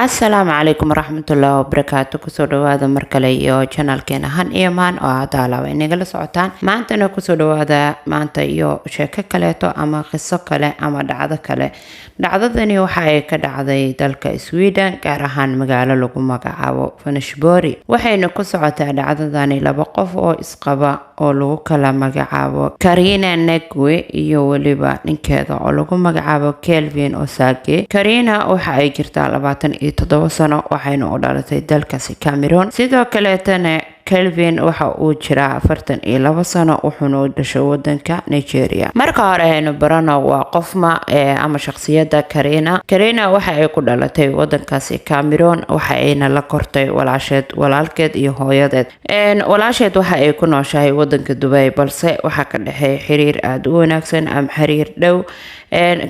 Asalaamu calaykum waraxmatullaahi wabarakaatu. Kusoo dhawaada mar kale iyo channelkeena Han iyo Maan oo aad alaaba inagala socotaan. Maantana kusoo dhawaada maanta iyo sheeko kaleeto ama qiso kale ama dhacdo kale. Dhacdadani waxa ay ka dhacday dalka Sweden, gaar ahaan magaalo lagu magacaabo Vänersborg. Waxayna ku socotaa dhacdadani laba qof oo isqaba oo lagu kala magacaabo Carina Negwe iyo waliba ninkeeda oo lagu magacaabo Kelvin Osage. Carina waxa ay jirtaa 27 sano waxayna u dhalatay dalkaasi Cameroon. Sidoo kaleetana Kelvin waxa uu jiraa 42 sano wuxuuna u dhashay wadanka Nigeria. Marka hore aynu barano waa qofma ama shakhsiyadda Carina. Carina waxa ay ku dhalatay wadankaasi Cameroon, waxa ayna la kortay walaalkeed iyo hooyadeed. Walaasheed waxa ay ku nooshahay wadanka Dubai, balse waxa ka dhaxay xiriir aad u wanaagsan ama xiriir dhow.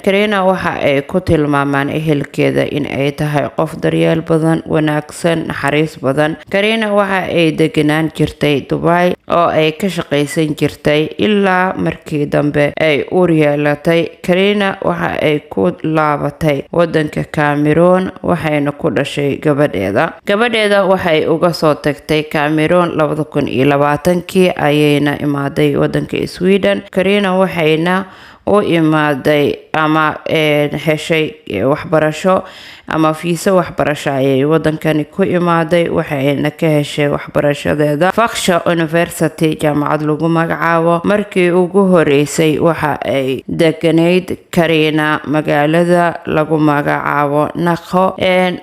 Carina waxa ay ku tilmaamaan ehelkeeda in ay tahay qof daryeel badan, wanaagsan, naxariis badan. Carina waxa ay deganaan jirtay Dubai oo ay ka shaqaysan jirtay ilaa markii dambe ay uur yeelatay. Carina waxa ay ku laabatay wadanka Cameroon waxayna ku dhashay gabadheeda waxay uga soo tagtay Cameroon 2020 ayayna imaaday wadanka Sweden. Carina waxayna u imaaday ama heshay waxbarasho ama fiisa waxbarasho ayay wadankani ku imaaday. waxayna ka heshay waxbarashadeeda Faksha University jaamacad lagu magacaabo. Markii ugu horeysay waxa ay deganayd Carina magaalada lagu magacaabo Nakho,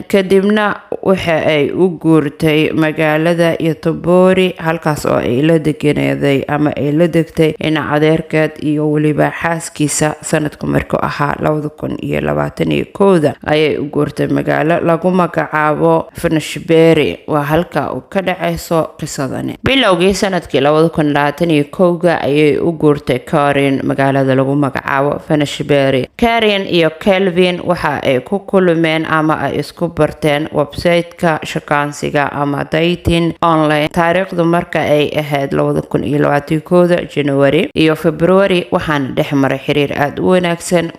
kadibna waxa ay u guurtay magaalada Göteborg halkaas oo ay la deganeeday ama ay la degtay adeerkeed iyo waliba xaaskiisa. sanadku markuu ahaa 2021 ayay u guurtay magaalo lagu magacaabo Vänersborg. waa halka uu ka dhacayso qisadani. bilowgii sanadkii 2021 ayay u guurtay Karin magaalada lagu magacaabo Vänersborg. Karin iyo Kelvin waxa ay ku kulmeen ama ay isku barteen website-ka shaqaansiga ama dating online. taariikhdu marka ay ahayd 2021 January iyo February waxaana dhex maray xiriir aad u wanaagsan,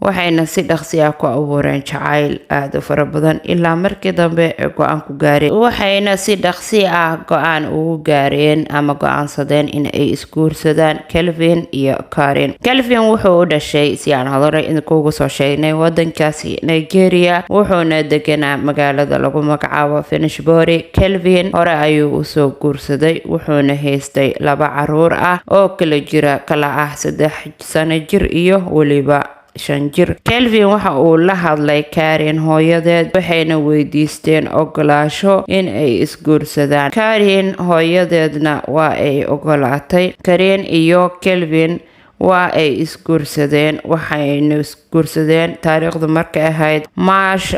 waxayna si dhaqsi ah ku abuureen jacayl aad u fara badan ilaa markii dambe go'aan ku gaareen. waxayna si dhaqsi ah go'aan ugu gaareen ama go'aansadeen in ay isguursadaan Kelvin iyo Karin. Kelvin wuxuu u dhashay si aan hore idinkugu soo sheegnay wadankaasi Nigeria, wuxuuna deganaa magaalada lagu magacaabo Vänersborg. Kelvin hore ayuu u soo guursaday wuxuuna haystay 2 caruur ah oo kala ah 3 sano jir iyo waliba 5 jir. Kelvin waxa uu la hadlay Karin hooyadeed waxayna weydiisteen ogolaasho in ay isguursadaan. Karin hooyadeedna waa ay ogolaatay. Karin iyo Kelvin waa ay isguursadeen waxayna isguursadeen taariikhdu markay ahayd Maarso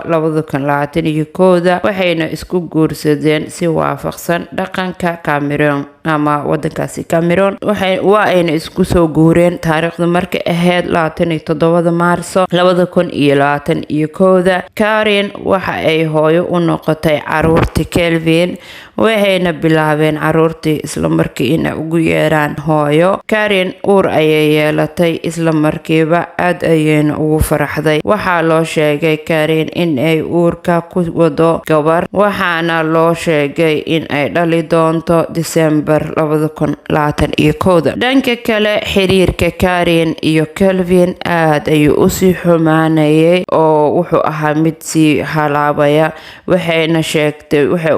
2021 waxayna isku guursadeen si waafaqsan dhaqanka Cameroon ama wadankaasi Cameroon. waa ayna isku soo guureen taariikhdu markay ahayd 27 Maarso 2021. Karin waxa ay hooyo u noqotay caruurtii Kelvin waxayna bilaabeen caruurtii isla markii in ay ugu yeeraan hooyo. Karin uur ayay yeelatay isla markiiba aad ayayna ugu faraxday. waxaa loo sheegay Karin in ay uurka ku wado gabar, waxaana loo sheegay in ay dhali doonto December 2021. dhanka kale xiriirka Karin iyo Kelvin aad ayuu u sii xumaanayay oo wuxuu ahaa mid sii halaabaya. waxay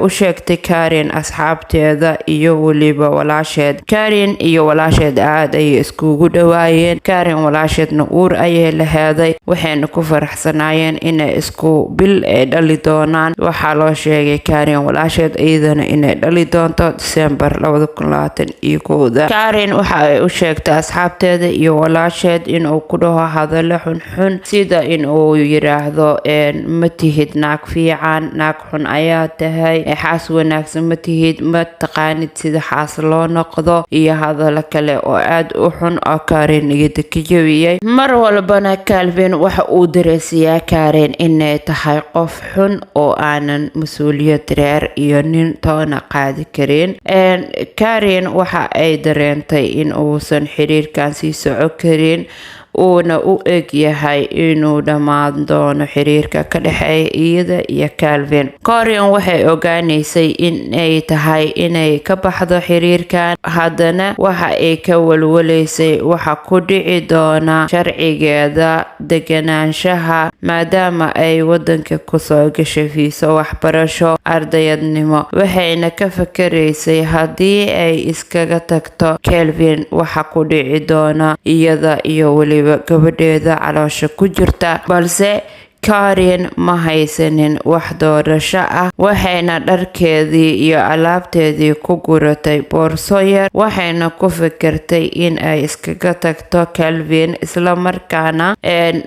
u sheegtay Karin asxaabteeda iyo waliba walaasheed. Karin iyo walaasheed aad ayay iskugu dhawaayeen. Karin walaasheedna uur ayay lahayd waxayna ku faraxsanaayeen inay isku bil ay dhali doonaan. waxaa loo sheegay Karin walaasheed iyadana inay dhali doonto December 2021. Karin waxa ay u sheegtay asxaabteeda iyo walaasheed inuu ku dhaho hadallo xunxun sida inuu yiraahdo ma tihid naag fiican, naag xun ayaa tahay, xaas wanaagsan ma tihid, ma taqaanid sida xaas loo noqdo iyo hadallo kale oo aad u xun oo Karin niyada ka jabiyay. mar walbana Kelvin waxa uu dareesiyaa Karin inay tahay qof xun oo aanan mas'uuliyad reer iyo nin toona qaadi karin. Karin waxa ay dareentay in uusan xiriirkan sii socon karin uuna u eg yahay inuu dhammaan doono xiriirka ka dhexeeya iyada iyo Calvin. Corinne waxay ogaanaysay in ay tahay inay ka baxdo xiriirkan, haddana waxa ay ka walwalaysay waxa ku dhici doona sharcigeeda deganaanshaha maadaama ay wadanka kusoo gashay fiiso waxbarasho ardayadnimo. Waxayna ka fakaraysay haddii ay iskaga tagto Calvin waxa ku dhici doona iyada iyo weliba gabadheeda caloosha ku jirta, balse Corinne ma haysanin wax doorasho ah. Waxayna dharkeedii iyo alaabteedii ku guratay boorso yar, waxayna ku fikirtay in ay iskaga tagto Calvin isla markaana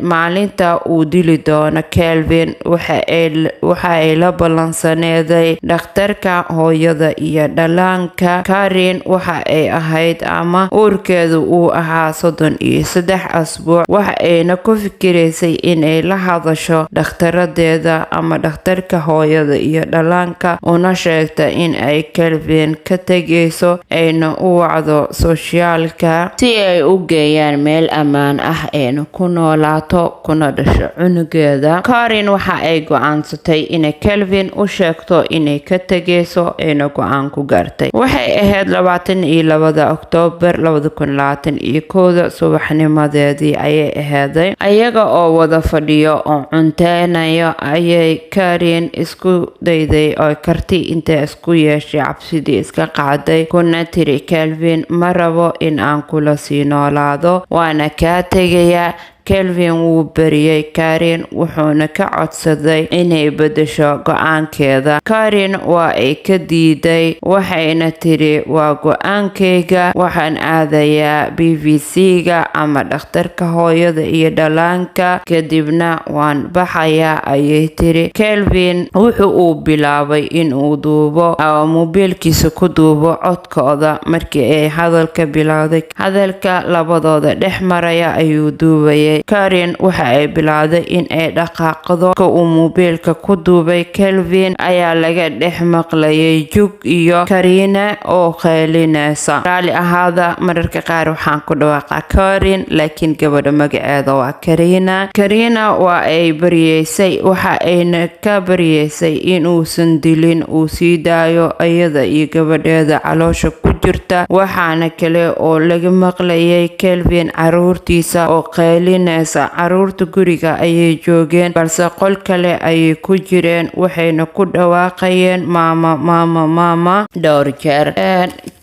maalinta uu dili doono Calvin waxa ay la ballansaneeday dhakhtarka hooyada iyo dhallaanka. Corinne waxa ay ahayd ama uurkeedu uu ahaa 33 asbuuc, waxa ayna ku fikiraysay inay la hadasho dhakhtaradeeda ama dhakhtarka hooyada iyo dhallaanka una sheegta in ay Calvin ka tegayso, ayna u wacdo sooshiyaalka si ay u geeyaan meel ammaan ah ayna ku noolaato kuna dhasho cunugeeda. Corinne waxa ay go'aansatay inay Calvin u sheegto inay ka tegayso, ayna go'aan ku gaartay. Waxay ahayd 22 Oktoobar 2021 subaxnimadeedii ayay ahaaday, ayaga oo wada fadhiyo oo cunteynayo ayay Corinne isku dayday oo karti intay isku yeeshay cabsidii iska qaaday, kuna tiri Calvin ma rabo in aan kula sii noolaado, waana kaa tegayaa. Calvin wuu bariyay Corinne wuxuuna ka codsaday inay bedesho go'aankeeda. Corinne waa ay ka diiday, waxayna tiri waa go'aankayga, waxaan aadayaa BVC-ga ama dhakhtarka hooyada iyo dhallaanka, kadibna waan baxayaa ayay tiri. Calvin wuxuu bilaabay inuu duubo mobiilkiisa ku duubo codkooda. Markii ay hadalka bilowday, hadalka labadooda dhex maraya ayuu duubayay. Corinne waxa ay bilowday in ay dhaqaaqdo. Ka uu mobiilka ku duubay Calvin ayaa laga dhex maqlayay jug iyo Corinne oo qeylinaysa. Raali ahaada, mararka qaar waxaan ku dhawaaqaa Corinne laakiin gabadha magaceeda waa Karina. Karina waa ay bariyeysay, waxa ayna ka bariyeysay inuusan dilin, uu sii daayo iyada iyo gabadheeda caloosha ku jirta. Waxaana kale oo laga maqlayay Calvin caruurtiisa oo qeylinaysa. Caruurta guriga ayay joogeen, balse qol kale ayay ku jireen, waxayna ku dhawaaqayeen mama dhowr jeer.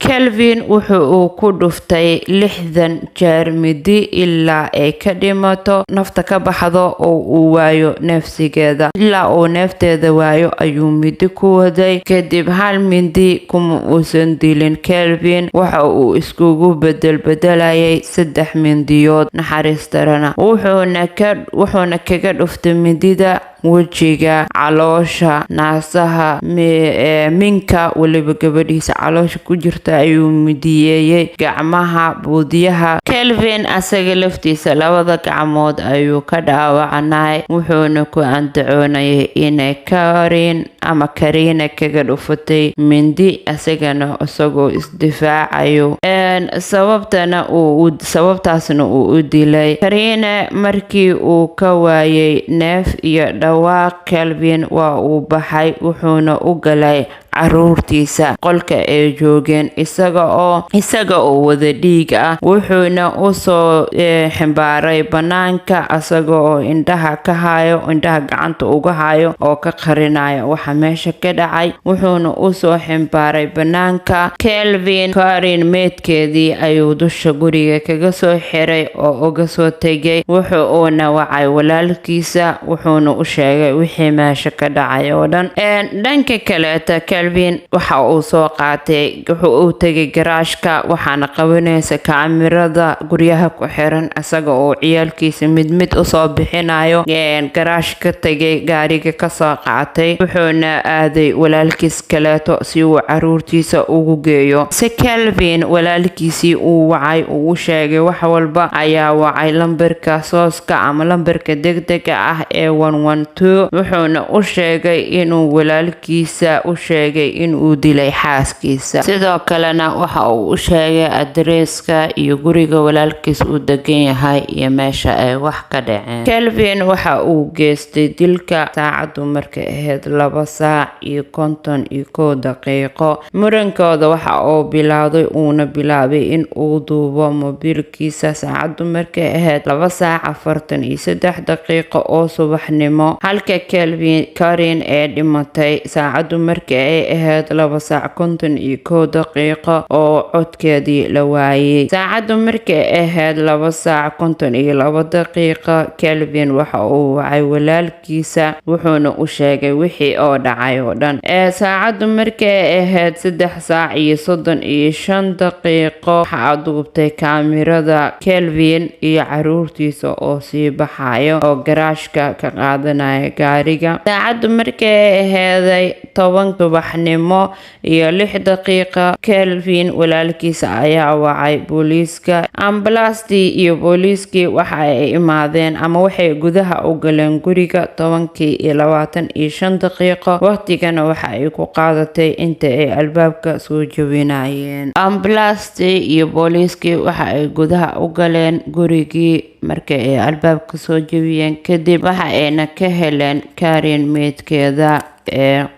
Calvin wuxuu ku dhuftay 60 jeer midi ilaa ay ka dhimato, nafta ka baxdo oo uu waayo neefsigeeda. Ilaa uu neefteeda waayo ayuu midi ku waday. Kadib hal midi kuma uusan dilin Calvin, waxa uu iskugu bedelayay 3 mindiyood. Naxariis darana wuxuuna kaga dhuftay midida wejiga, caloosha, naasaha, minka, waliba gabadhiisa caloosha ku jirta ayuu midiyeeyay, gacmaha, buudiyaha. Calvin asaga laftiisa labada gacmood ayuu ka dhaawacnay, wuxuuna ku andacoonayay inay Karina kaga dhufatay mindi asagana isagoo isdifaacayo, sababtaasna uu u dilay. Karina markii uu ka waayay neef iyo dhawaaq, Calvin waa uu baxay, wuxuuna u galay caruurtiisa qolka ay joogeen isaga oo wada dhiig ah, wuxuuna u soo ximbaaray banaanka asaga oo indhaha gacanta uga hayo oo ka qarinayo waxa meesha ka dhacay, wuxuuna u soo ximbaaray banaanka. Calvin Corinne meedkeedii ayuu dusha guriga kaga soo xiray oo uga soo tegay, wuxuuna wacay walaalkiisa, wuxuuna u sheegay wixii meesha ka dhacay oo dhan. Dhanka kaleeta Calvin waxa uu soo qaatay, wuxuu u tagay garaashka, waxaana qabanaysa kaamirada guryaha ku xiran asaga oo ciyaalkiisa mid u soo bixinayo. Garaash ka tagay, gaariga ka soo qaatay, wuxuuna aaday walaalkiis kaleeto si uu caruurtiisa ugu geeyo. Si Calvin walaalkiisii uu wacay, uu sheegay wax walba, ayaa wacay lambarka sooska ama lambarka degdega ah ee 112 2 wuxuuna u sheegay inuu walaalkiisa u sheegay inuu dilay xaaskiisa. sidoo kalena waxa uu u sheegay adreeska iyo guriga walaalkiis uu degan yahay iyo meesha ay wax ka dhaceen. Kelvin waxa uu geystay dilka saacadu markay ahayd 2:51 murankooda waxa uu bilaabay in uu duubo mobilkiisa saacadu markay ahayd 2:43 oo subaxnimo, halka Karen ee dhimatay saacadu markay ay ahayd 2:51 oo codkeedii la waayay. saacadu markay ahayd 2:52 Kelvin waxa uu wacay walaalkiisa wuxuuna u sheegay wixii oo dhacay oo dhan. saacadu markay ahayd 3:35 waxaa duubtay kaamirada Kelvin iyo caruurtiisa oo sii baxayo oo garaashka ka qaadanaya gaariga. saacadu markay ahayd 10 subaxnimo iyo 6 Kelvin walaalkiisa ayaa wacay booliiska. ambalaastii iyo booliiskii waxa ay imaadeen ama waxay gudaha u galeen guriga 10:25 waqtigana waxa ay ku qaadatay inta ay albaabka soo jabinayeen. ambalaastii iyo booliiskii waxa ay gudaha u galeen gurigii markay ay albaabka soo jabiyeen kadib waxa ayna ka heleen Karen meydkeeda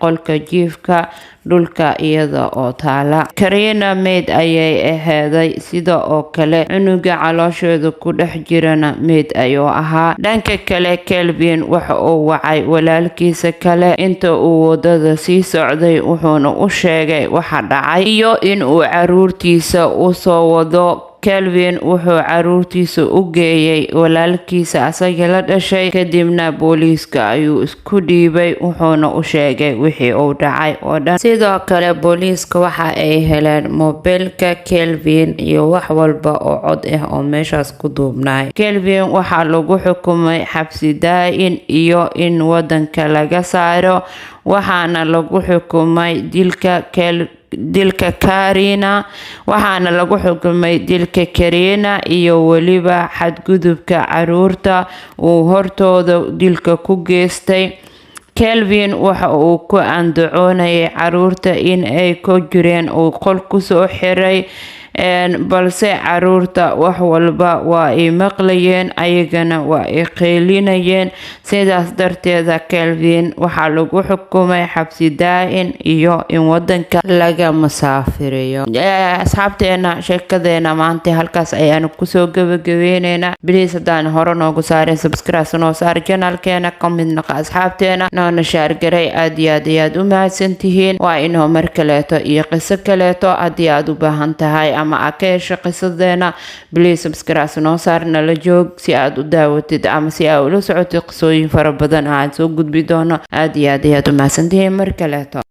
qolka jiifka dhulka iyada oo taala. Karina meyd ayay aheeday, sida oo kale cunuga caloosheeda ku dhex jirana meyd ayuu ahaa. dhanka kale Kelvin waxa uu wacay walaalkiisa kale inta uu wadada sii socday wuxuuna u sheegay waxa dhacay iyo in uu caruurtiisa u soo wado. Kelvin wuxuu caruurtiisa u geeyay walaalkiisa asaga la dhashay, kadibna booliiska ayuu isku dhiibay wuxuuna u sheegay wixii uu dhacay oo dhan. sidoo kale booliiska waxa ay heleen mobilka Kelvin iyo wax walba oo cod ah oo meeshaas ku duubnay. Kelvin waxaa lagu xukumay xabsi daa'in iyo in wadanka laga saaro, waxaana lagu xukumay dilka Karina iyo weliba xadgudubka caruurta uu hortooda dilka ku geystay. Kelvin waxa uu ku andacoonayay caruurta in ay ku jireen uu qol ku soo xiray, balse caruurta wax walba waa ay maqlayeen ayagana waa ay qeylinayeen. sidaas darteeda Kelvin waxaa lagu xukumay xabsi daa'in iyo in wadanka laga masaafiriyo. asxaabteena sheekadeena maanta halkaas ayaanu kusoo gabagabeyneynaa. please haddaan hore noogu saarin subscribe noo saar channelkeena, ka mid noqo asxaabteena, noona shaar garay. aad iyo aad u mahadsantihiin. waa inoo mar kaleeto iyo qiso kaleeto haddii aad u baahan tahay ama aad ka hesho qisadeena, please subscribe noo saar, nala joog si aad u daawatid ama si aad ula socotid qisooyin fara badan aan soo gudbi doono. aad iyo aad u mahadsantihiin mar kaleeto.